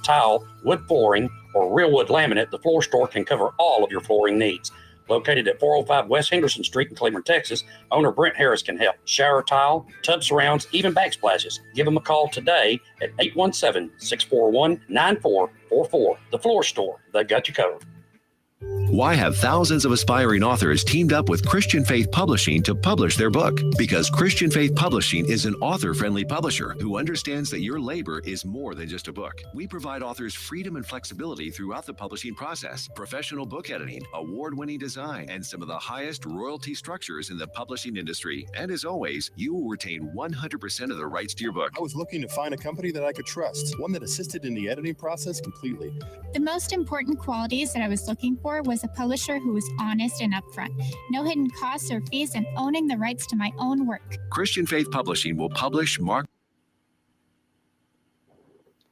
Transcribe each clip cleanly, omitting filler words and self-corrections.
tile, wood flooring, or real wood laminate, the Floor Store can cover all of your flooring needs. Located at 405 West Henderson Street in Cleveland, Texas, owner Brent Harris can help. Shower tile, tub surrounds, even backsplashes. Give them a call today at 817-641-9444. The Floor Store, they've got you covered. Why have thousands of aspiring authors teamed up with Christian Faith Publishing to publish their book? Because Christian Faith Publishing is an author-friendly publisher who understands that your labor is more than just a book. We provide authors freedom and flexibility throughout the publishing process, professional book editing, award-winning design, and some of the highest royalty structures in the publishing industry. And as always, you will retain 100% of the rights to your book. I was looking to find a company that I could trust, one that assisted in the editing process completely. The most important qualities that I was looking for was a publisher who was honest and upfront, no hidden costs or fees, and owning the rights to my own work. Christian Faith Publishing will publish, market,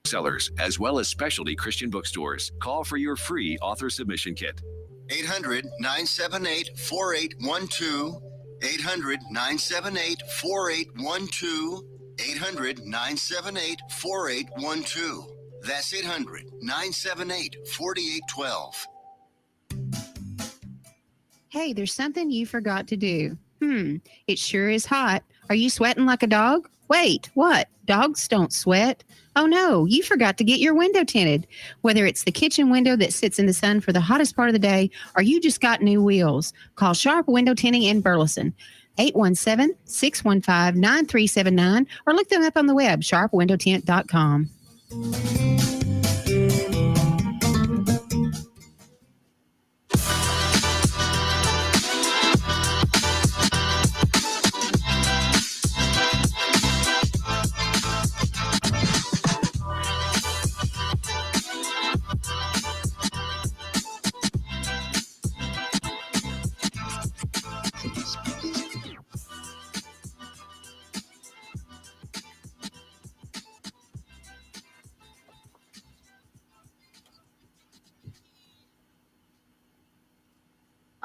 sellers, as well as specialty Christian bookstores. Call for your free author submission kit. 800-978-4812. 800-978-4812. 800-978-4812. That's 800-978-4812. Hey, there's something you forgot to do. It sure is hot. Are you sweating like a dog? Wait, what? Dogs don't sweat. Oh no, you forgot to get your window tinted. Whether it's the kitchen window that sits in the sun for the hottest part of the day, or you just got new wheels, call Sharp Window Tinting in Burleson. 817-615-9379, or look them up on the web, sharpwindowtint.com.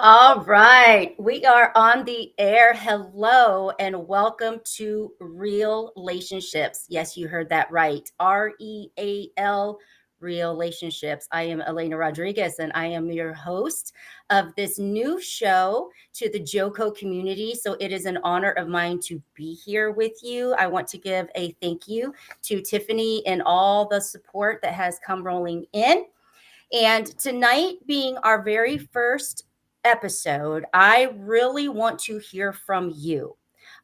All right, we are on the air. Hello and welcome to R.E.A.L.ationships. Yes, you heard that right. R.E.A.L. R.E.A.L.ationships. I am Elena Rodriguez and I am your host of this new show to the JOCO community. So it is an honor of mine to be here with you. I want to give a thank you to Tiffany and all the support that has come rolling in. And tonight being our very first episode, I really want to hear from you.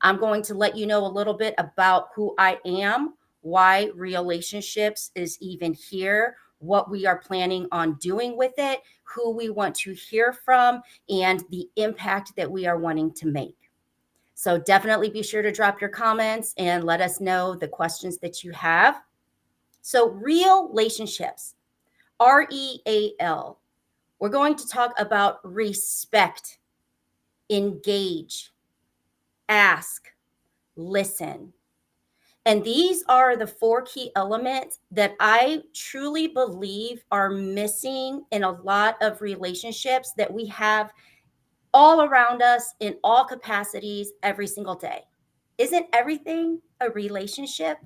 I'm going to let you know a little bit about who I am, why R.E.A.L.ationships is even here, what we are planning on doing with it, who we want to hear from, and the impact that we are wanting to make. So definitely be sure to drop your comments and let us know the questions that you have. So R.E.A.L.ationships, R-E-A-L. We're going to talk about respect, engage, ask, listen. And these are the 4 key elements that I truly believe are missing in a lot of relationships that we have all around us in all capacities every single day. Isn't everything a relationship?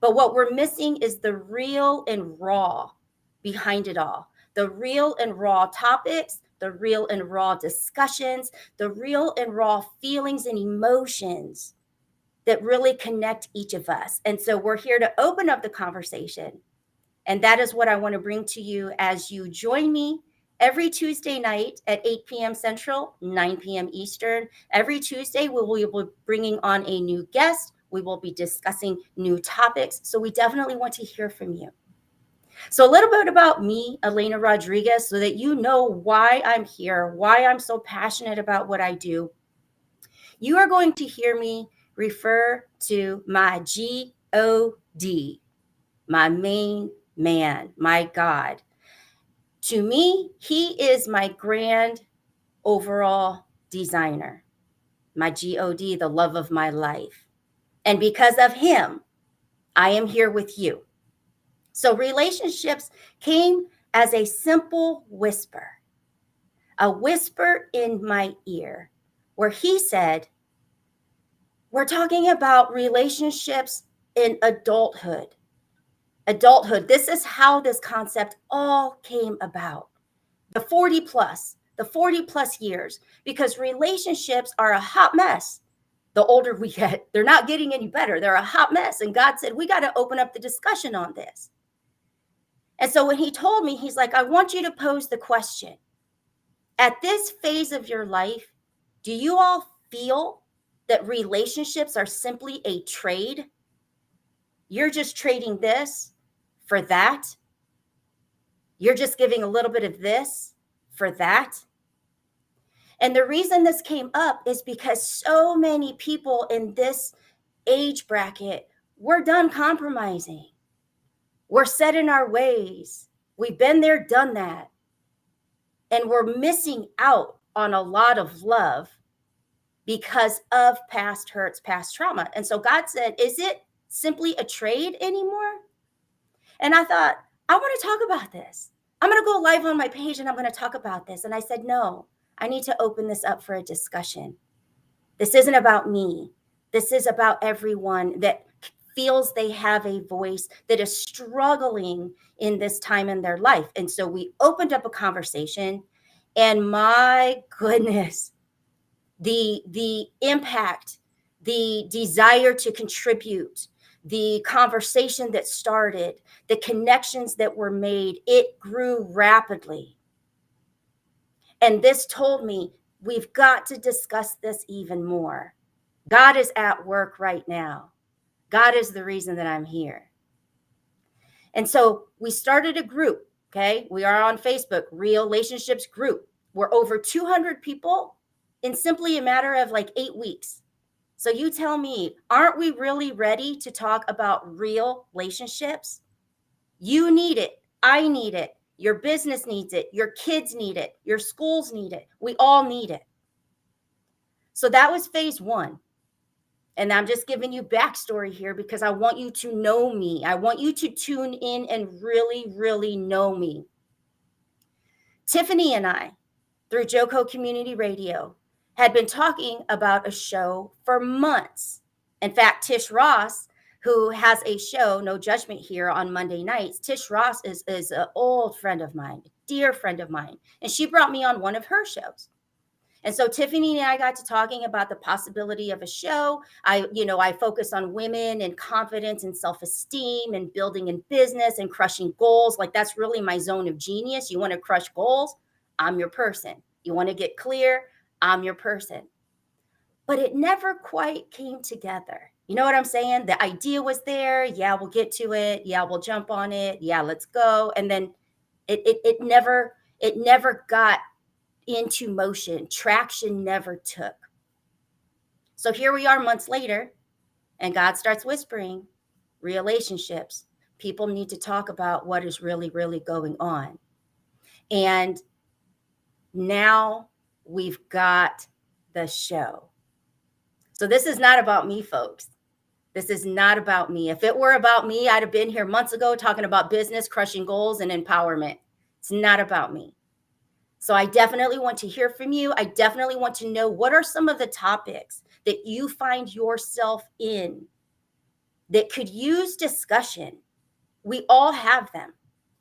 But what we're missing is the real and raw behind it all. The real and raw topics, the real and raw discussions, the real and raw feelings and emotions that really connect each of us. And so we're here to open up the conversation. And that is what I want to bring to you as you join me every Tuesday night at 8 p.m. Central, 9 p.m. Eastern. Every Tuesday, we will be bringing on a new guest. We will be discussing new topics. So we definitely want to hear from you. So a little bit about me, Elena Rodriguez, so that you know why I'm here, why I'm so passionate about what I do. You are going to hear me refer to my G-O-D, my main man, my God. To me, he is my grand overall designer, my G-O-D, the love of my life. And because of him, I am here with you. So relationships came as a simple whisper, a whisper in my ear, where he said, we're talking about relationships in adulthood. adulthood. This is how this concept all came about. The 40 plus years, because relationships are a hot mess. The older we get, they're not getting any better. They're a hot mess. And God said, we got to open up the discussion on this. And so when he told me, he's like, I want you to pose the question. At this phase of your life, do you all feel that relationships are simply a trade? You're just trading this for that. You're just giving a little bit of this for that. And the reason this came up is because so many people in this age bracket, we're done compromising. We're set in our ways. We've been there, done that. And we're missing out on a lot of love because of past hurts, past trauma. And so God said, is it simply a trade anymore? And I thought, I want to talk about this. I'm going to go live on my page and I'm going to talk about this. And I said, no, I need to open this up for a discussion. This isn't about me. This is about everyone that feels they have a voice, that is struggling in this time in their life. And so we opened up a conversation, and my goodness, the impact, the desire to contribute, the conversation that started, the connections that were made, it grew rapidly. And this told me, we've got to discuss this even more. God is at work right now. God is the reason that I'm here. And so we started a group, okay? We are on Facebook, R.E.A.L.ationships group. We're over 200 people in simply a matter of like 8 weeks. So you tell me, aren't we really ready to talk about real relationships? You need it. I need it. Your business needs it. Your kids need it. Your schools need it. We all need it. So that was phase one. And I'm just giving you backstory here because I want you to know me. I want you to tune in and really, really know me. Tiffany and I, through Joco Community Radio, had been talking about a show for months. In fact, Tish Ross, who has a show, No Judgment Here, on Monday nights, Tish Ross is an old friend of mine, a dear friend of mine. And she brought me on one of her shows. And so Tiffany and I got to talking about the possibility of a show. I focus on women and confidence and self-esteem and building in business and crushing goals. Like, that's really my zone of genius. You want to crush goals? I'm your person. You want to get clear? I'm your person. But it never quite came together. You know what I'm saying? The idea was there. Yeah, we'll get to it. Yeah, we'll jump on it. Yeah, let's go. And then it never got into motion. Traction never took. So here we are months later, and God starts whispering, relationships. People need to talk about what is really, really going on. And now we've got the show. So this is not about me, folks. This is not about me. If it were about me, I'd have been here months ago talking about business, crushing goals, and empowerment. It's not about me. So I definitely want to hear from you. I definitely want to know, what are some of the topics that you find yourself in that could use discussion? We all have them.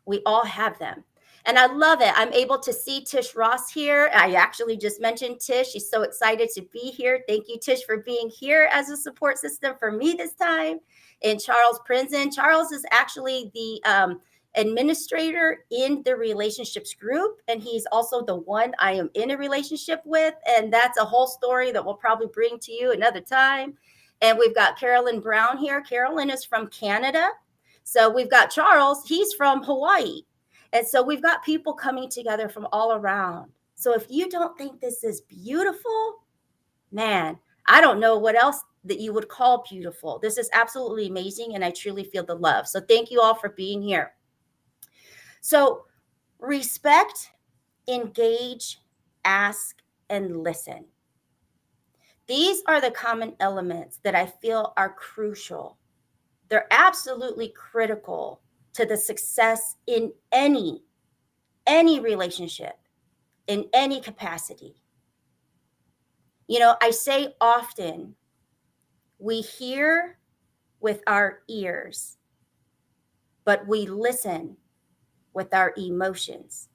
We all have them. And I love it. I'm able to see Tish Ross here. I actually just mentioned Tish. She's so excited to be here. Thank you, Tish, for being here as a support system for me this time. And Charles Prinzen. Charles is actually the administrator in the relationships group. And he's also the one I am in a relationship with. And that's a whole story that we'll probably bring to you another time. And we've got Carolyn Brown here. Carolyn is from Canada. So we've got Charles. He's from Hawaii. And so we've got people coming together from all around. So if you don't think this is beautiful, man, I don't know what else that you would call beautiful. This is absolutely amazing, and I truly feel the love. So thank you all for being here. So respect, engage, ask, and listen. These are the common elements that I feel are crucial. They're absolutely critical to the success in any relationship, in any capacity. You know, I say often, we hear with our ears, but we listen with our emotions.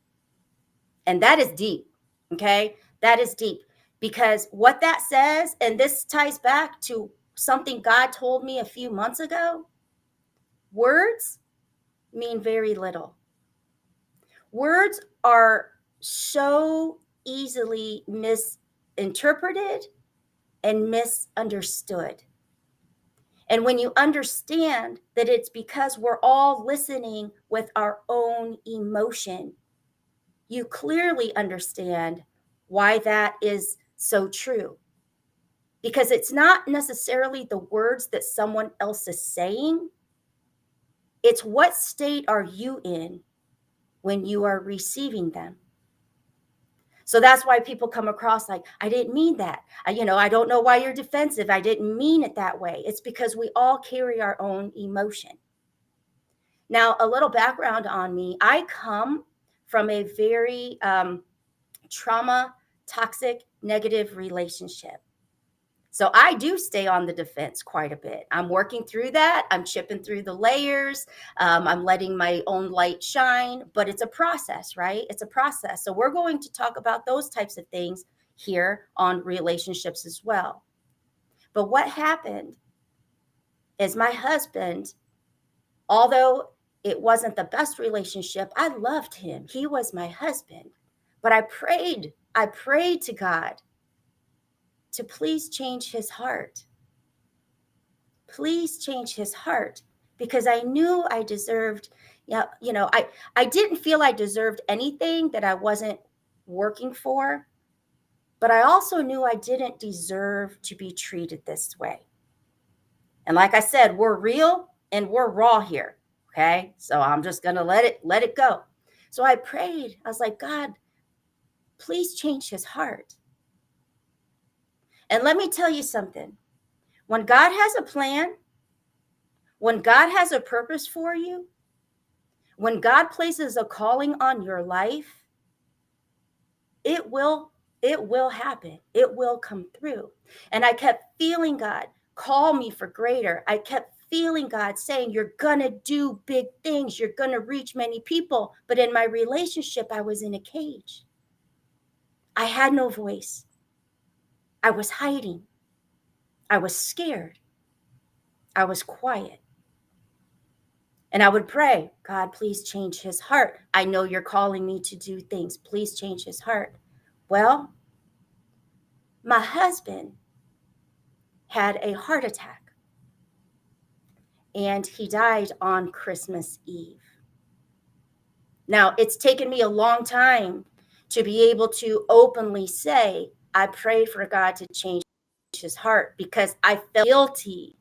And that is deep, okay? That is deep, because what that says, and this ties back to something God told me a few months ago, words mean very little. Words are so easily misinterpreted and misunderstood. And when you understand that it's because we're all listening with our own emotion, you clearly understand why that is so true. Because it's not necessarily the words that someone else is saying, it's what state are you in when you are receiving them. So that's why people come across like, I didn't mean that. I don't know why you're defensive. I didn't mean it that way. It's because we all carry our own emotion. Now, a little background on me. I come from a very trauma, toxic, negative relationship. So I do stay on the defense quite a bit. I'm working through that. I'm chipping through the layers. I'm letting my own light shine, but it's a process, right? It's a process. So we're going to talk about those types of things here on relationships as well. But what happened is my husband, although it wasn't the best relationship, I loved him. He was my husband. But I prayed to God to please change his heart. Please change his heart, because I knew I deserved, I didn't feel I deserved anything that I wasn't working for, but I also knew I didn't deserve to be treated this way. And like I said, we're real and we're raw here. Okay. So I'm just going to let it go. So I prayed. I was like, God, please change his heart. And let me tell you something. When God has a plan, when God has a purpose for you, when God places a calling on your life, it will happen. It will come through. And I kept feeling God call me for greater. I kept feeling God saying, you're going to do big things. You're going to reach many people. But in my relationship, I was in a cage. I had no voice. I was hiding. I was scared. I was quiet. And I would pray, God, please change his heart. I know you're calling me to do things. Please change his heart. Well, my husband had a heart attack, and he died on Christmas Eve. Now, it's taken me a long time to be able to openly say, I prayed for God to change his heart, because I felt guilty.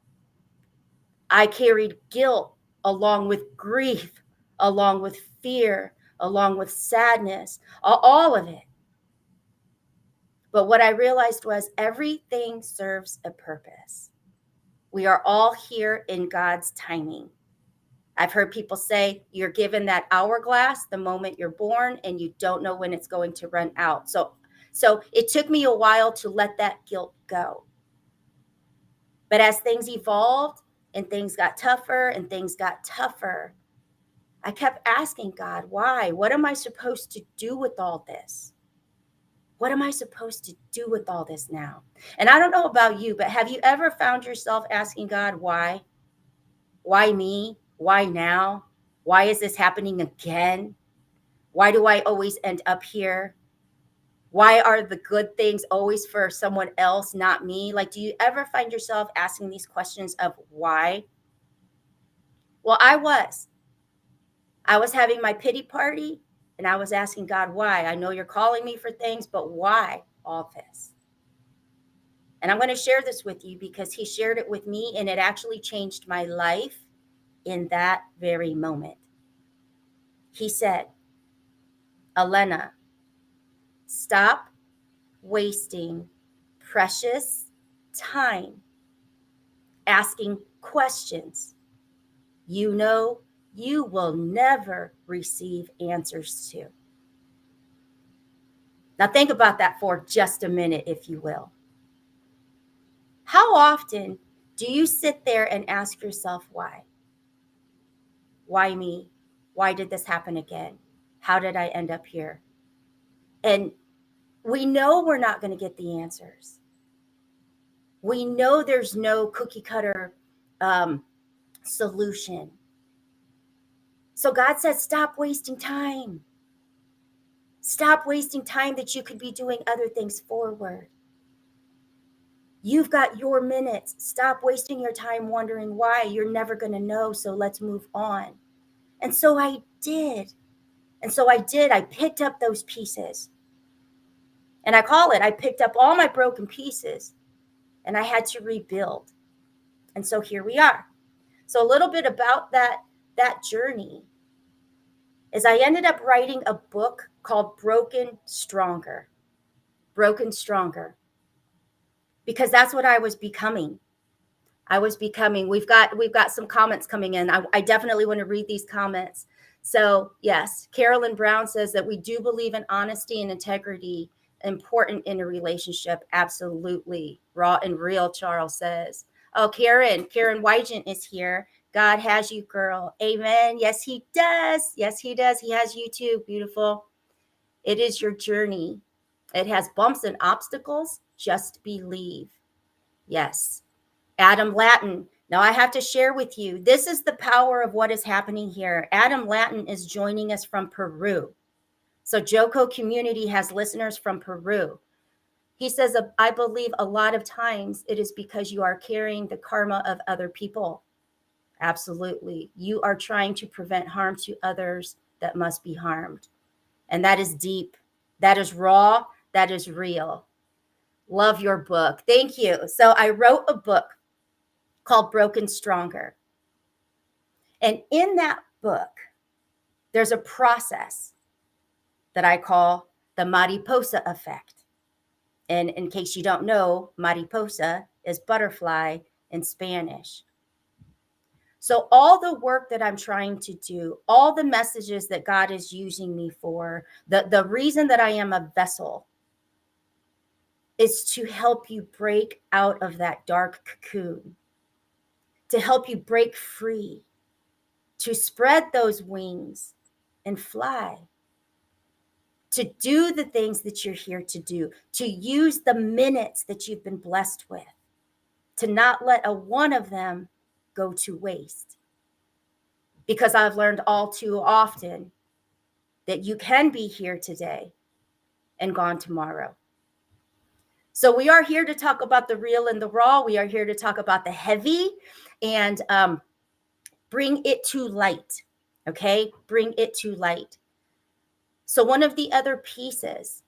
I carried guilt along with grief, along with fear, along with sadness, all of it. But what I realized was everything serves a purpose. We are all here in God's timing. I've heard people say you're given that hourglass the moment you're born, and you don't know when it's going to run out. So it took me a while to let that guilt go. But as things evolved and things got tougher and things got tougher, I kept asking God, why? What am I supposed to do with all this? What am I supposed to do with all this now? And I don't know about you, but have you ever found yourself asking God, why? Why me? Why now? Why is this happening again? Why do I always end up here? Why are the good things always for someone else, not me? Like, do you ever find yourself asking these questions of why? Well, I was having my pity party, and I was asking God, why? I know you're calling me for things, but why all this? And I'm going to share this with you because he shared it with me, and it actually changed my life in that very moment. He said, Elena, stop wasting precious time asking questions you know you will never receive answers to. Now think about that for just a minute, if you will. How often do you sit there and ask yourself why? Why me? Why did this happen again? How did I end up here? And we know we're not going to get the answers. We know there's no cookie cutter solution. So God says, stop wasting time. Stop wasting time that you could be doing other things forward. You've got your minutes. Stop wasting your time wondering why. You're never going to know, so let's move on. And so I did. I picked up those pieces. And I picked up all my broken pieces, and I had to rebuild. And so here we are. So a little bit about that journey is I ended up writing a book called Broken Stronger. Broken Stronger. Because that's what I was becoming. We've got some comments coming in. I definitely want to read these comments. So yes, Carolyn Brown says that we do believe in honesty and integrity important in a relationship. Absolutely. Raw and real, Charles says. Oh, Karen Wygent is here. God has you, girl. Amen. Yes, he does. Yes, he does. He has you too. Beautiful. It is your journey. It has bumps and obstacles. Just believe. Yes. Adam Latin. Now I have to share with you, this is the power of what is happening here. Adam Latin is joining us from Peru. So Joko community has listeners from Peru. He says, I believe a lot of times it is because you are carrying the karma of other people. Absolutely. You are trying to prevent harm to others that must be harmed. And that is deep. That is raw. That is real. Love your book. Thank you. So I wrote a book called Broken Stronger. And in that book, there's a process that I call the mariposa effect. And in case you don't know, mariposa is butterfly in Spanish. So all the work that I'm trying to do, all the messages that God is using me for, the reason that I am a vessel is to help you break out of that dark cocoon, to help you break free, to spread those wings and fly, to do the things that you're here to do, to use the minutes that you've been blessed with, to not let a one of them go to waste. Because I've learned all too often that you can be here today and gone tomorrow. So we are here to talk about the real and the raw. We are here to talk about the heavy and bring it to light. Okay? Bring it to light. So one of the other pieces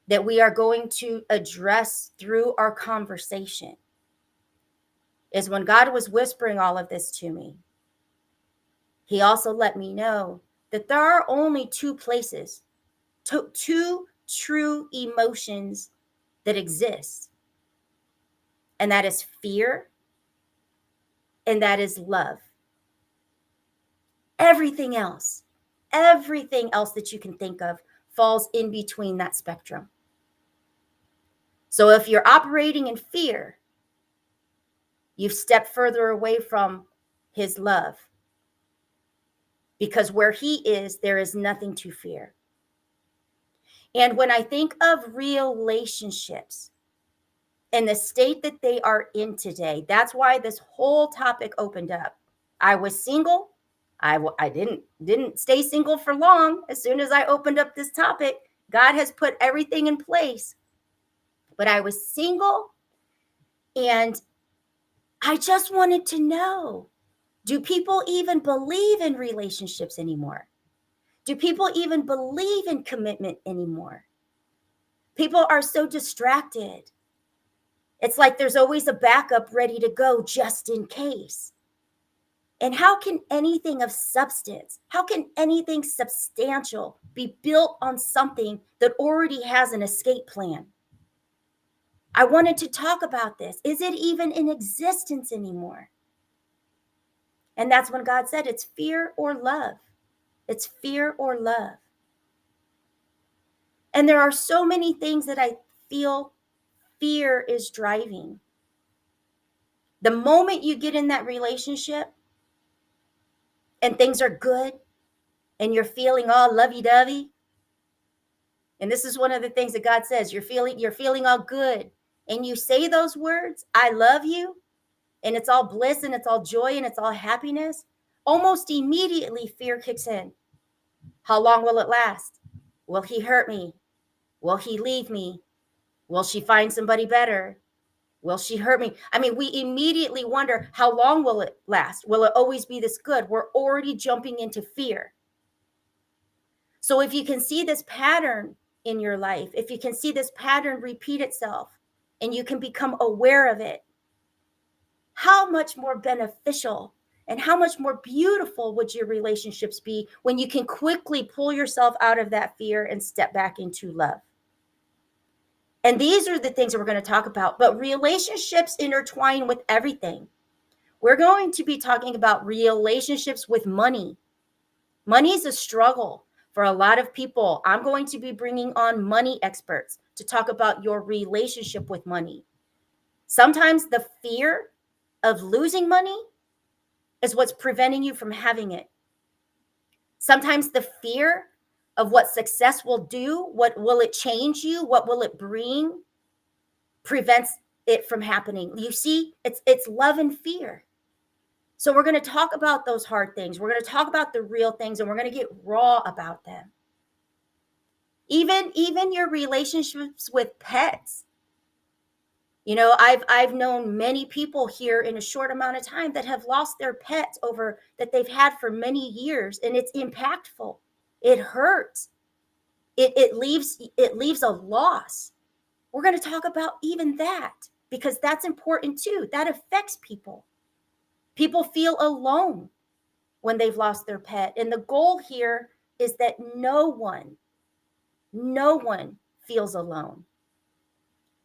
that we are going to address through our conversation is when God was whispering all of this to me, he also let me know that there are only two places, two true emotions that exist. And that is fear and that is love. Everything else that you can think of falls in between that spectrum. So if you're operating in fear, you've stepped further away from his love. Because where he is, there is nothing to fear. And when I think of real relationships and the state that they are in today, that's why this whole topic opened up. I was single. I didn't stay single for long. As soon as I opened up this topic, God has put everything in place. But I was single, and I just wanted to know, do people even believe in relationships anymore? Do people even believe in commitment anymore? People are so distracted. It's like there's always a backup ready to go just in case. And how can anything of substance, how can anything substantial be built on something that already has an escape plan? I wanted to talk about this. Is it even in existence anymore? And that's when God said it's fear or love. It's fear or love. And there are so many things that I feel fear is driving. The moment you get in that relationship, and things are good and you're feeling all lovey-dovey. And this is one of the things that God says, you're feeling all good. And you say those words, I love you, and it's all bliss and it's all joy and it's all happiness. Almost immediately fear kicks in. How long will it last? Will he hurt me? Will he leave me? Will she find somebody better? Will she hurt me? I mean, we immediately wonder, how long will it last? Will it always be this good? We're already jumping into fear. So if you can see this pattern in your life, if you can see this pattern repeat itself and you can become aware of it, how much more beneficial and how much more beautiful would your relationships be when you can quickly pull yourself out of that fear and step back into love? And these are the things that we're going to talk about, but relationships intertwine with everything. We're going to be talking about relationships with money. Money is a struggle for a lot of people. I'm going to be bringing on money experts to talk about your relationship with money. Sometimes the fear of losing money is what's preventing you from having it. Sometimes the fear of what success will do, what will it change you, what will it bring, prevents it from happening. You see, it's love and fear. So we're going to talk about those hard things. We're going to talk about the real things, and we're going to get raw about them. Even your relationships with pets. You know, I've known many people here in a short amount of time that have lost their pets over that they've had for many years, and it's impactful. It hurts. It leaves a loss. We're going to talk about even that because that's important too. That affects people. People feel alone when they've lost their pet, and the goal here is that no one feels alone.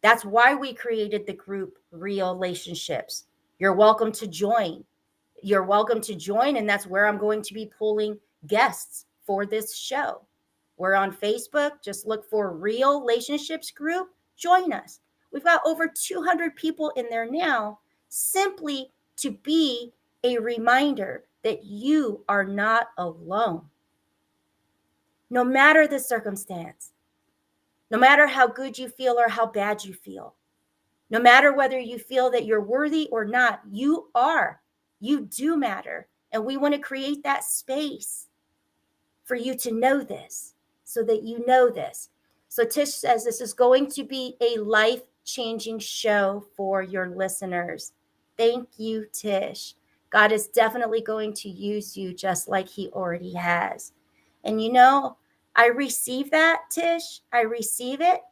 That's why we created the group R.E.A.L.ationships. You're welcome to join. You're welcome to join, and that's where I'm going to be pulling guests for this show. We're on Facebook. Just look for R.E.A.L.ationships group. Join us. We've got over 200 people in there now, simply to be a reminder that you are not alone. No matter the circumstance, no matter how good you feel or how bad you feel, no matter whether you feel that you're worthy or not, you are. You do matter. And we want to create that space for you to know this so that you know this. So Tish says this is going to be a life-changing show for your listeners. Thank you, Tish. God is definitely going to use you just like he already has. And you know, I receive that, Tish. I receive it.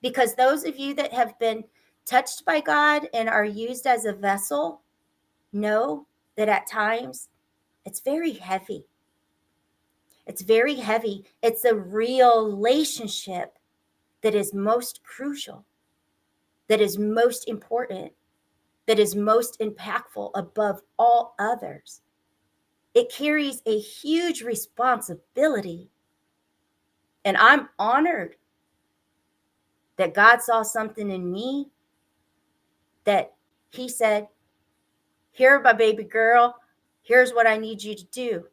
Because those of you that have been touched by God and are used as a vessel know that at times it's very heavy. It's very heavy. It's a real relationship that is most crucial, that is most important, that is most impactful above all others. It carries a huge responsibility. And I'm honored that God saw something in me that he said, here, my baby girl, here's what I need you to do.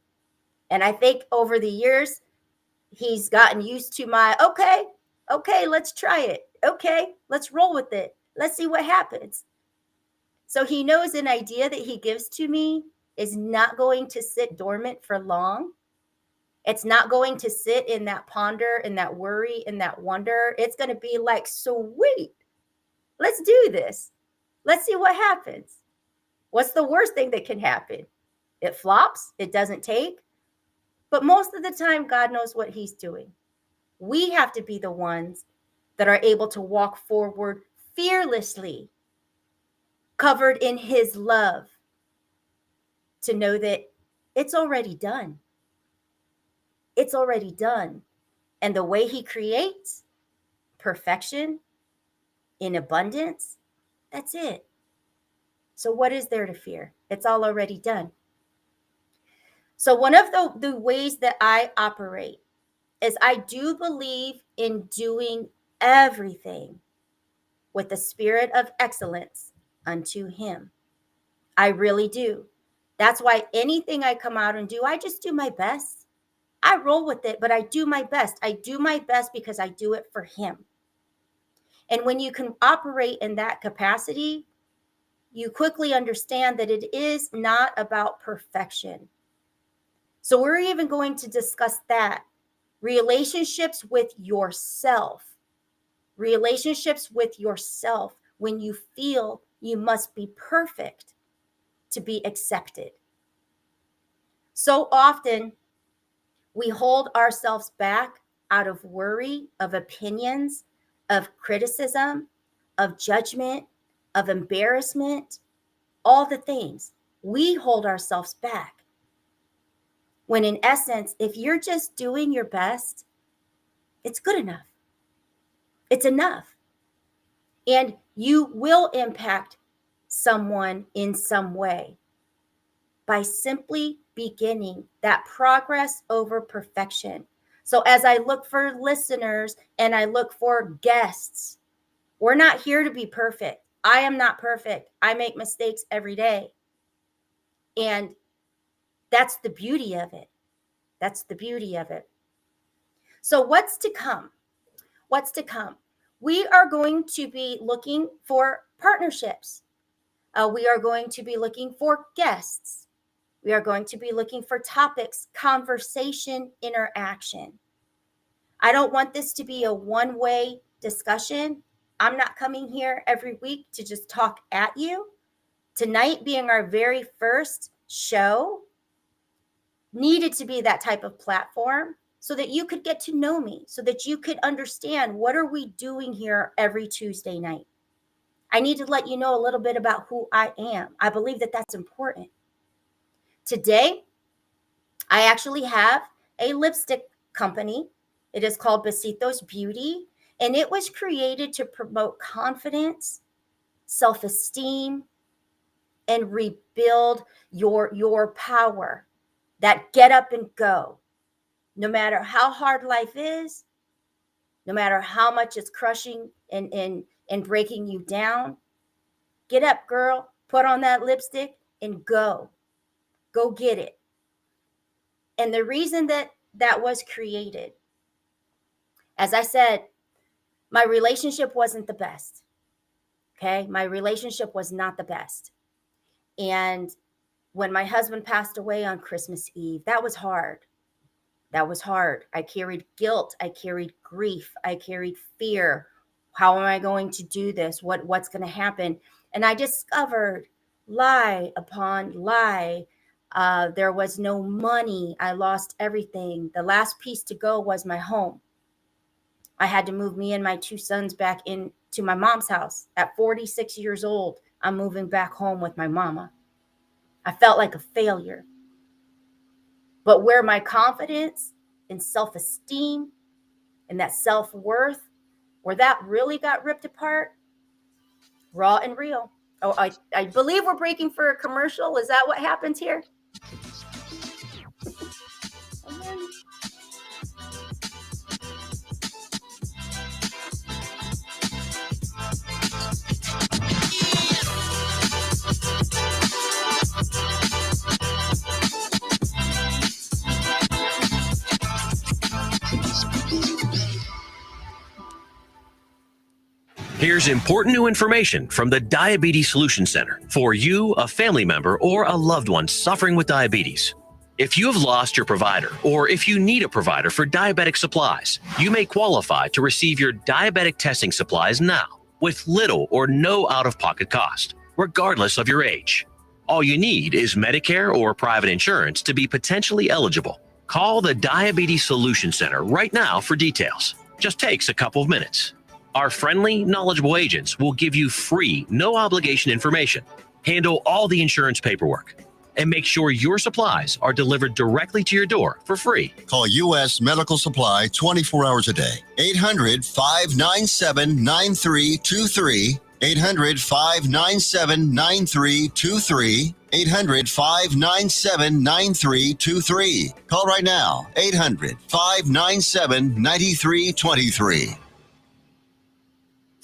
And I think over the years, he's gotten used to my, okay, let's try it. Okay, let's roll with it. Let's see what happens. So he knows an idea that he gives to me is not going to sit dormant for long. It's not going to sit in that ponder, in that worry, in that wonder. It's going to be like, sweet, let's do this. Let's see what happens. What's the worst thing that can happen? It flops. It doesn't take. But most of the time, God knows what he's doing. We have to be the ones that are able to walk forward fearlessly, covered in his love, to know that it's already done. It's already done. And the way he creates perfection in abundance, that's it. So what is there to fear? It's all already done. So one of the ways that I operate is I do believe in doing everything with the spirit of excellence unto him. I really do. That's why anything I come out and do, I just do my best. I roll with it, but I do my best. I do my best because I do it for him. And when you can operate in that capacity, you quickly understand that it is not about perfection. So we're even going to discuss that. Relationships with yourself. Relationships with yourself when you feel you must be perfect to be accepted. So often we hold ourselves back out of worry, of opinions, of criticism, of judgment, of embarrassment, all the things. We hold ourselves back. When in essence, if you're just doing your best, it's good enough. It's enough. And you will impact someone in some way by simply beginning that progress over perfection. So as I look for listeners and I look for guests, we're not here to be perfect. I am not perfect. I make mistakes every day. And that's the beauty of it. That's the beauty of it. So what's to come? What's to come? We are going to be looking for partnerships. We are going to be looking for guests. We are going to be looking for topics, conversation, interaction. I don't want this to be a one-way discussion. I'm not coming here every week to just talk at you. Tonight being our very first show needed to be that type of platform so that you could get to know me, so that you could understand what are we doing here every Tuesday night. I need to let you know a little bit about who I am. I believe that that's important. Today, I actually have a lipstick company. It is called Besitos Beauty, and it was created to promote confidence, self-esteem, and rebuild your power. That get up and go. No matter how hard life is, no matter how much it's crushing and breaking you down, get up, girl, put on that lipstick and go. Go get it. And the reason that was created, as I said, my relationship wasn't the best. Okay? My relationship was not the best. And when my husband passed away on Christmas Eve, that was hard. That was hard. I carried guilt. I carried grief. I carried fear. How am I going to do this? What's going to happen? And I discovered lie upon lie. There was no money. I lost everything. The last piece to go was my home. I had to move me and my two sons back into my mom's house. At 46 years old, I'm moving back home with my mama. I felt like a failure. But where my confidence and self-esteem and that self-worth, where that really got ripped apart, raw and real. Oh, I believe we're breaking for a commercial. Is that what happens here? Here's important new information from the Diabetes Solution Center for you, a family member, or a loved one suffering with diabetes. If you have lost your provider, or if you need a provider for diabetic supplies, you may qualify to receive your diabetic testing supplies now with little or no out-of-pocket cost, regardless of your age. All you need is Medicare or private insurance to be potentially eligible. Call the Diabetes Solution Center right now for details. Just takes a couple of minutes. Our friendly, knowledgeable agents will give you free, no-obligation information, handle all the insurance paperwork, and make sure your supplies are delivered directly to your door for free. Call U.S. Medical Supply 24 hours a day. 800-597-9323. 800-597-9323. 800-597-9323. Call right now. 800-597-9323.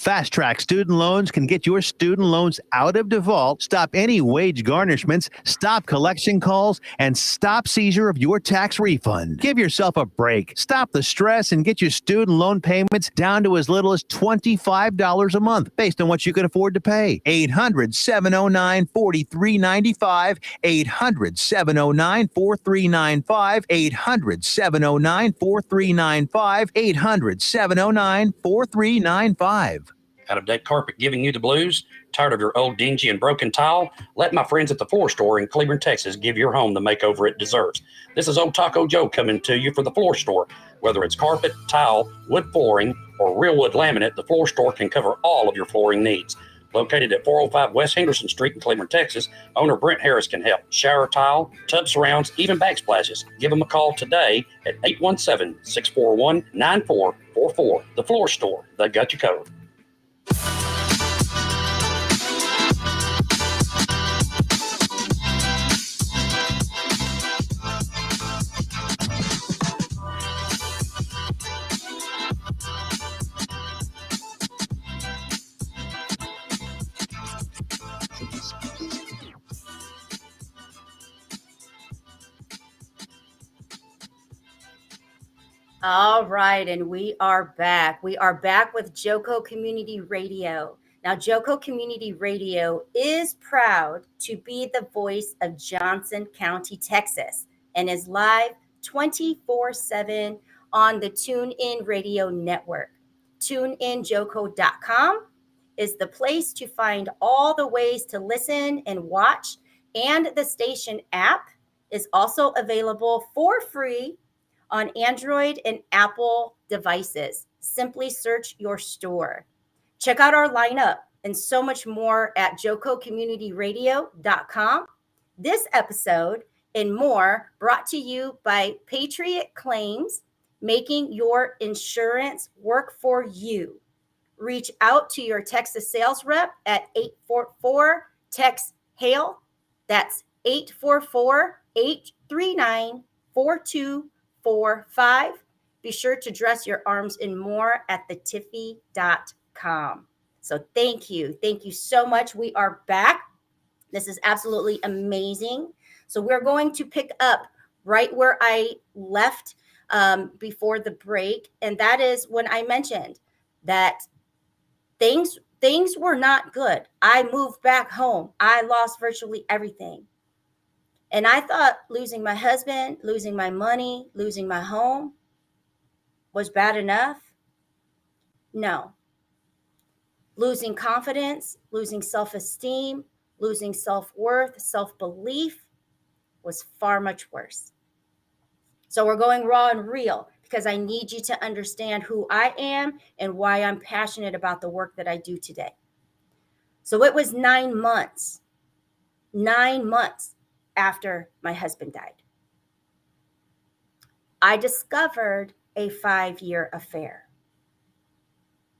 Fast Track Student Loans can get your student loans out of default, stop any wage garnishments, stop collection calls, and stop seizure of your tax refund. Give yourself a break. Stop the stress and get your student loan payments down to as little as $25 a month based on what you can afford to pay. 800-709-4395. 800-709-4395. 800-709-4395. 800-709-4395. Out-of-date carpet giving you the blues? Tired of your old dingy and broken tile? Let my friends at the Floor Store in Cleveland, Texas give your home the makeover it deserves. This is Old Taco Joe coming to you for the Floor Store. Whether it's carpet, tile, wood flooring, or real wood laminate, the Floor Store can cover all of your flooring needs. Located at 405 West Henderson Street in Cleveland, Texas, owner Brent Harris can help. Shower tile, tub surrounds, even backsplashes. Give them a call today at 817-641-9444. The Floor Store, they've got you covered. All right, and we are back. We are back with Joco Community Radio. Now, Joco Community Radio is proud to be the voice of Johnson County, Texas, and is live 24/7 on the TuneIn Radio Network. TuneInJoco.com is the place to find all the ways to listen and watch, and the station app is also available for free on Android and Apple devices. Simply search your store. Check out our lineup and so much more at jococommunityradio.com. This episode and more brought to you by Patriot Claims, making your insurance work for you. Reach out to your Texas sales rep at 844-TEX-HAIL. That's 844-839-4245. Be sure to dress your arms in more at thetiffy.com. So thank you. Thank you so much. We are back. This is absolutely amazing. So we're going to pick up right where I left before the break. And that is when I mentioned that things were not good. I moved back home. I lost virtually everything. And I thought losing my husband, losing my money, losing my home was bad enough. No. Losing confidence, losing self-esteem, losing self-worth, self-belief was far much worse. So we're going raw and real because I need you to understand who I am and why I'm passionate about the work that I do today. So it was 9 months after my husband died. I discovered a 5-year affair.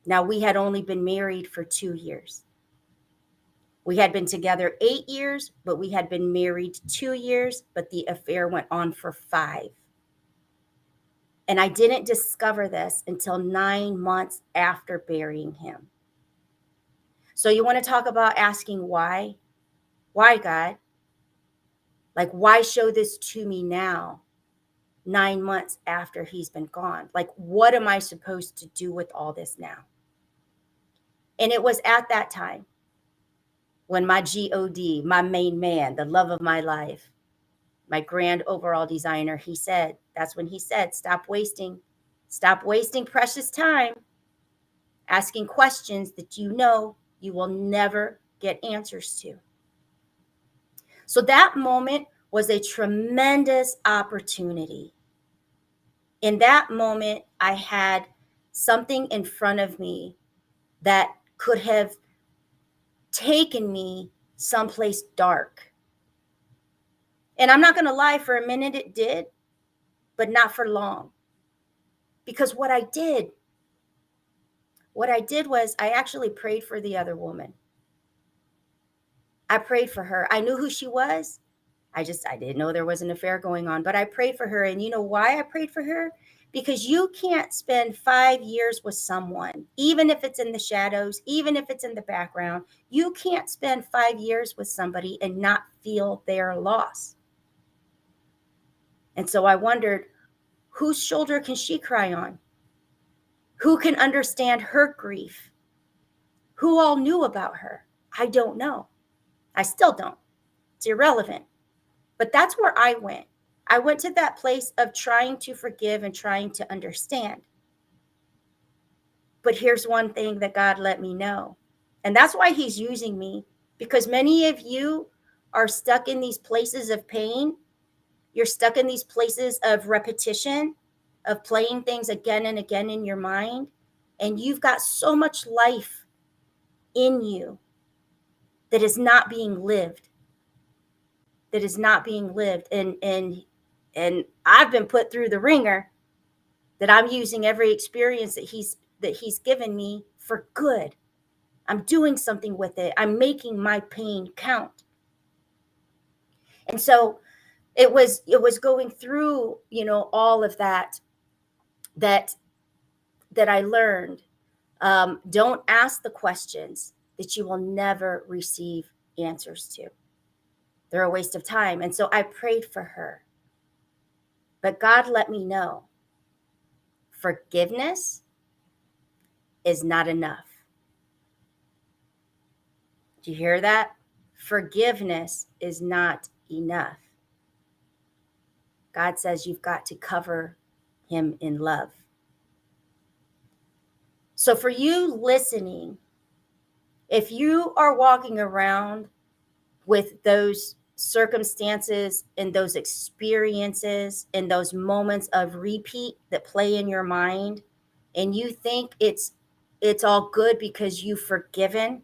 Now, we had only been married for 2 years. We had been together 8 years, but we had been married 2 years, but the affair went on for 5. And I didn't discover this until 9 months after burying him. So you want to talk about asking why? Why, God? Like, why show this to me now, 9 months after he's been gone? Like, what am I supposed to do with all this now? And it was at that time when my GOD, my main man, the love of my life, my grand overall designer, that's when he said, stop wasting precious time asking questions that you know you will never get answers to. So that moment was a tremendous opportunity. In that moment, I had something in front of me that could have taken me someplace dark. And I'm not going to lie, for a minute it did, but not for long. Because what I did was I actually prayed for the other woman. I prayed for her. I knew who she was. I didn't know there was an affair going on, but I prayed for her. And you know why I prayed for her? because you can't spend 5 years with someone, even if it's in the shadows, even if it's in the background. You can't spend 5 years with somebody and not feel their loss. And so I wondered, whose shoulder can she cry on? Who can understand her grief? Who all knew about her? I don't know. I still don't. It's irrelevant. But that's where I went. I went to that place of trying to forgive and trying to understand. But here's one thing that God let me know. And that's why he's using me, because many of you are stuck in these places of pain. You're stuck in these places of repetition, of playing things again and again in your mind. And you've got so much life in you that is not being lived. That is not being lived. And I've been put through the ringer, that I'm using every experience that he's given me for good. I'm doing something with it. I'm making my pain count. And so it was going through, all of that I learned. Don't ask the questions that you will never receive answers to. They're a waste of time. And so I prayed for her. But God let me know forgiveness is not enough. Do you hear that? Forgiveness is not enough. God says you've got to cover him in love. So for you listening, if you are walking around with those circumstances and those experiences and those moments of repeat that play in your mind, and you think it's all good because you've forgiven,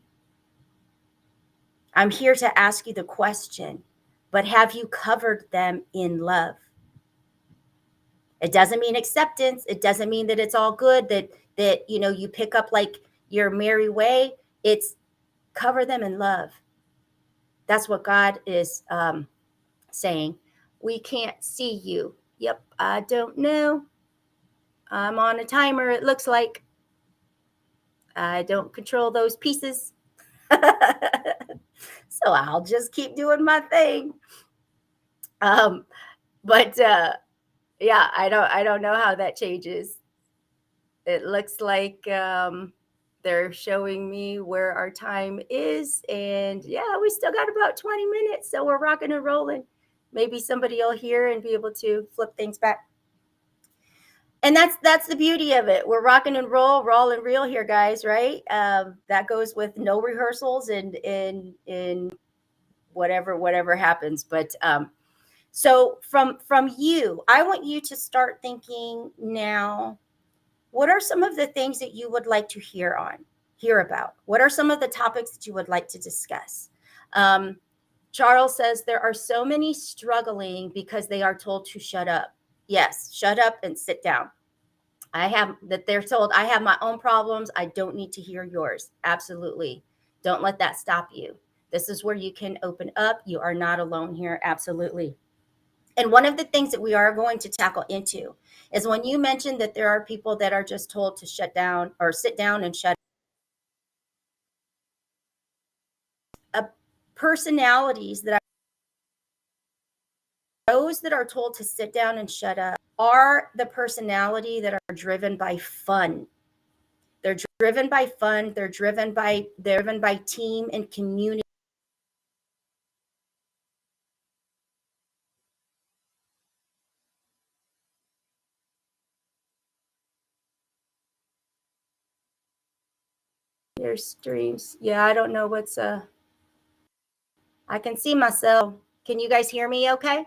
I'm here to ask you the question, but have you covered them in love? It doesn't mean acceptance. It doesn't mean that it's all good, that you pick up like your merry way. It's cover them in love. That's what God is saying. We can't see you. Yep, I don't know. I'm on a timer, it looks like. I don't control those pieces. So I'll just keep doing my thing. But yeah, I don't know how that changes. It looks like they're showing me where our time is. And yeah, we still got about 20 minutes. So we're rocking and rolling. Maybe somebody will hear and be able to flip things back. And that's the beauty of it. We're rocking and roll and reel here, guys, right? That goes with no rehearsals and in whatever happens. But so from you, I want you to start thinking now, what are some of the things that you would like to hear about? What are some of the topics that you would like to discuss? Charles says there are so many struggling because they are told to shut up. Yes, shut up and sit down. They're told I have my own problems. I don't need to hear yours. Absolutely. Don't let that stop you. This is where you can open up. You are not alone here. Absolutely. And one of the things that we are going to tackle into is when you mentioned that there are people that are just told to shut down or sit down and shut up. Personalities that those that are told to sit down and shut up are the personality that are driven by fun. They're driven by fun. They're driven by team and community. Your streams. Yeah, I don't know what's I can see myself. Can you guys hear me okay?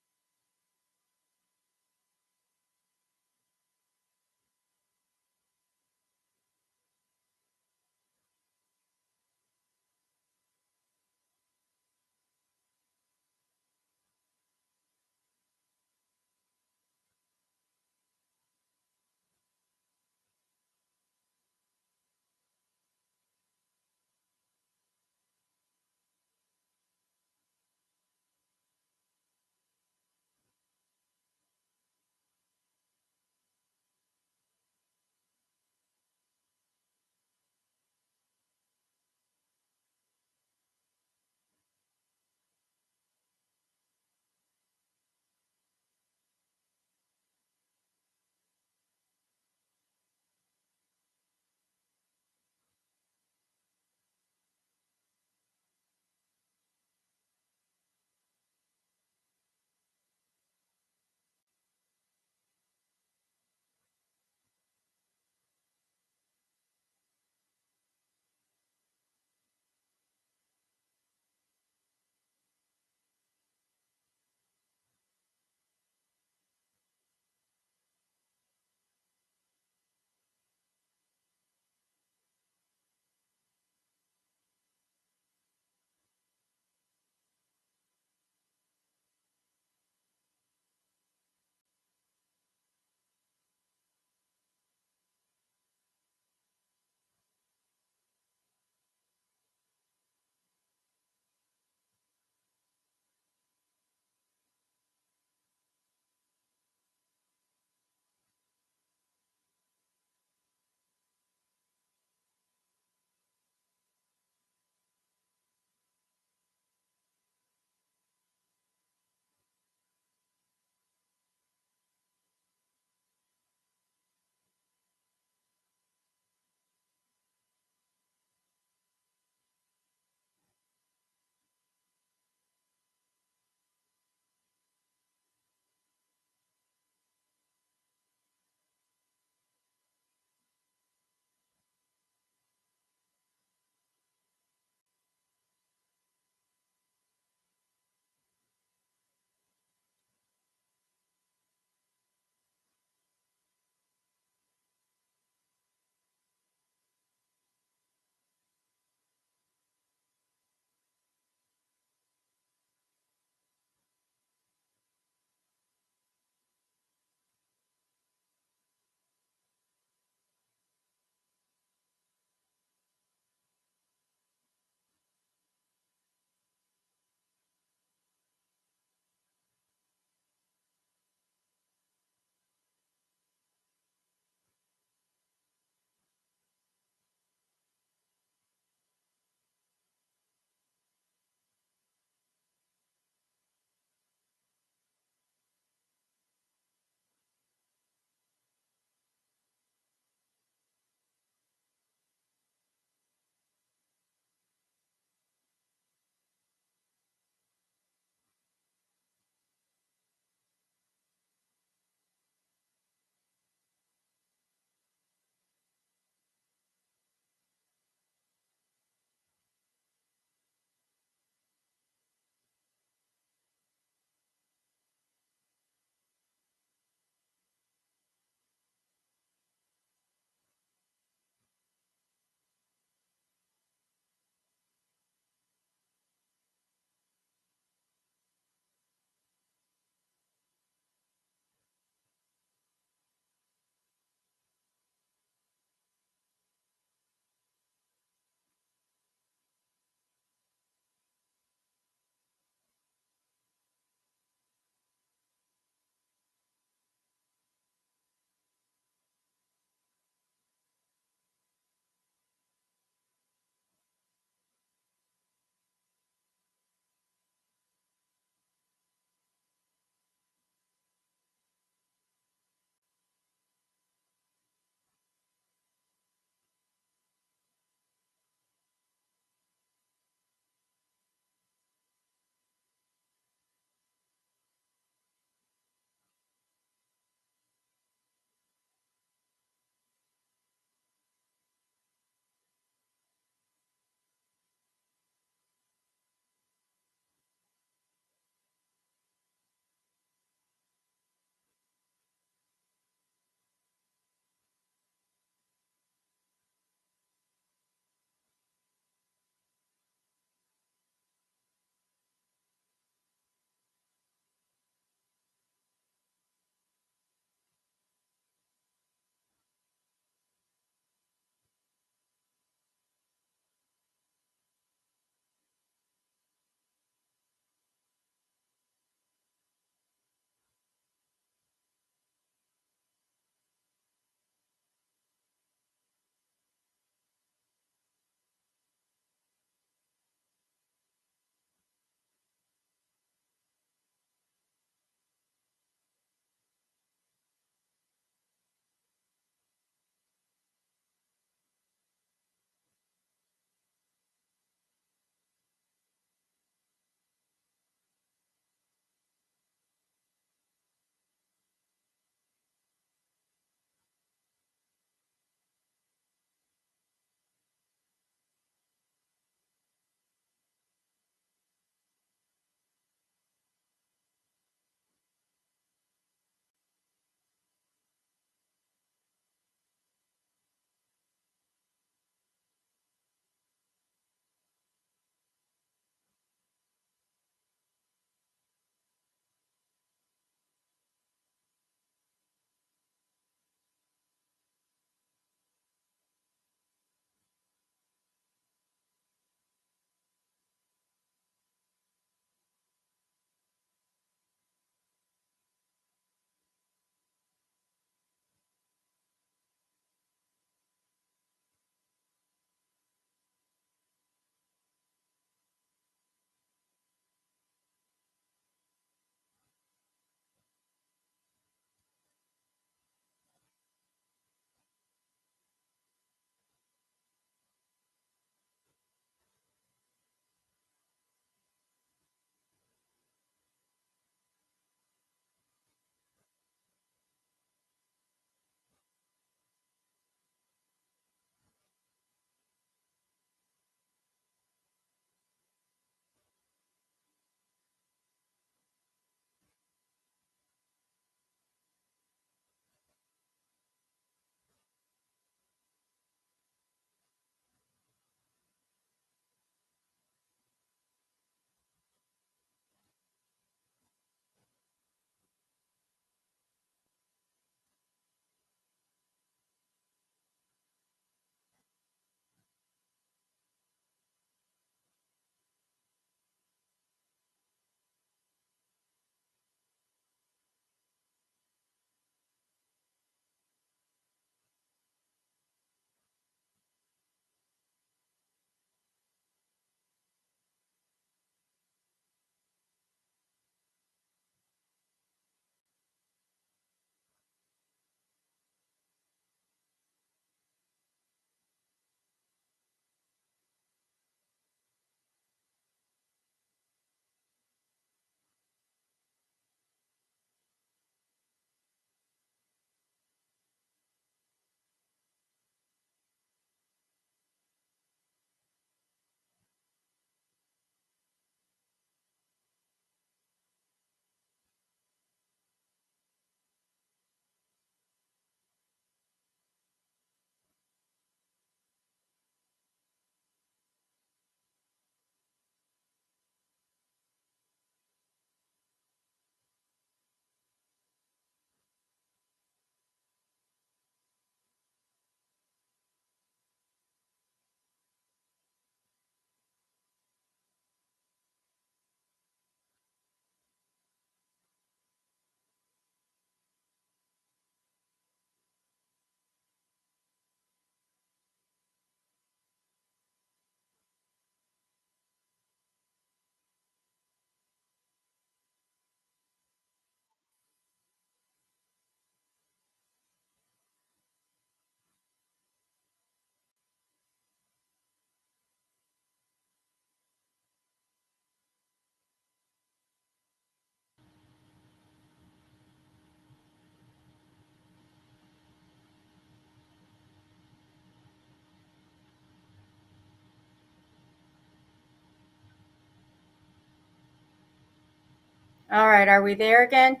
All right, are we there again?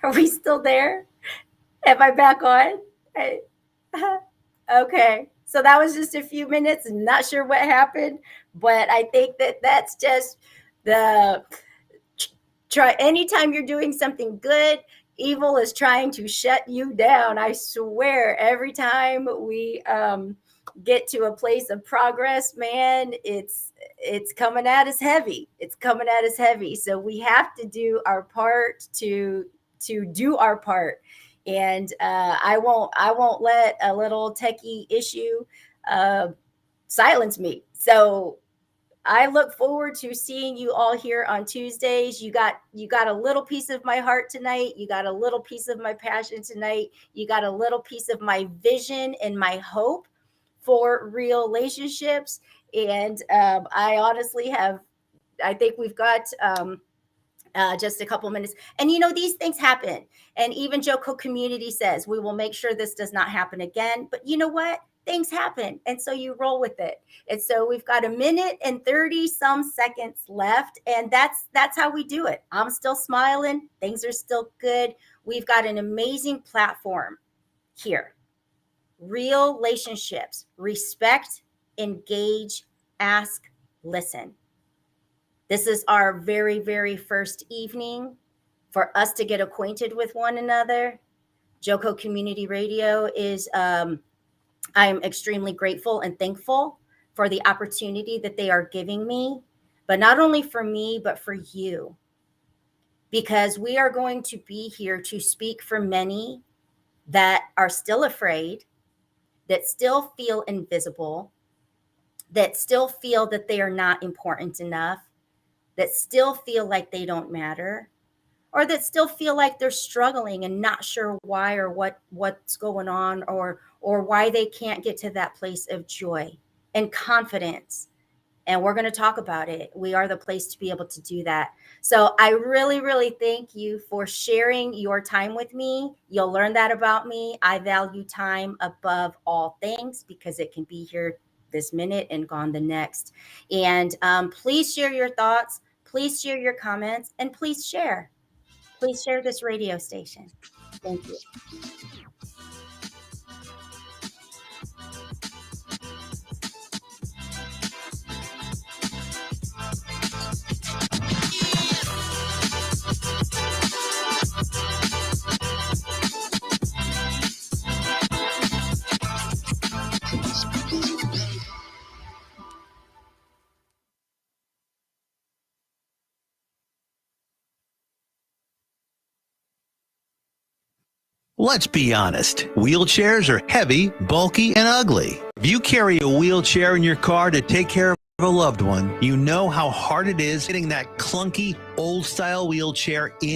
Are we still there? Am I back on? Okay, so that was just a few minutes. Not sure what happened, but I think that that's just the try. Anytime you're doing something good, evil is trying to shut you down. I swear, every time we get to a place of progress, man, it's coming at us heavy. It's coming at us heavy. So we have to do our part to do our part. And I won't let a little techie issue silence me. So I look forward to seeing you all here on Tuesdays. You got a little piece of my heart tonight. You got a little piece of my passion tonight. You got a little piece of my vision and my hope for real relationships. And I honestly have, I think we've got just a couple minutes. And these things happen. And even Joko Community says, we will make sure this does not happen again. But you know what? Things happen. And so you roll with it. And so we've got 1 minute and 30 some seconds left. And that's how we do it. I'm still smiling. Things are still good. We've got an amazing platform here. Real relationships, respect, engage, ask, listen. This is our very, very first evening for us to get acquainted with one another. Joko Community Radio is, I'm extremely grateful and thankful for the opportunity that they are giving me, but not only for me, but for you. Because we are going to be here to speak for many that are still afraid, that still feel invisible, that still feel that they are not important enough, that still feel like they don't matter, or that still feel like they're struggling and not sure why or what's going on, or why they can't get to that place of joy and confidence. And we're going to talk about it. We are the place to be able to do that. So I really, really thank you for sharing your time with me. You'll learn that about me. I value time above all things because it can be here this minute and gone the next. And please share your thoughts. Please share your comments, and please share. Please share this radio station. Thank you. Let's be honest. Wheelchairs are heavy, bulky, and ugly. If you carry a wheelchair in your car to take care of a loved one, you know how hard it is getting that clunky, old-style wheelchair in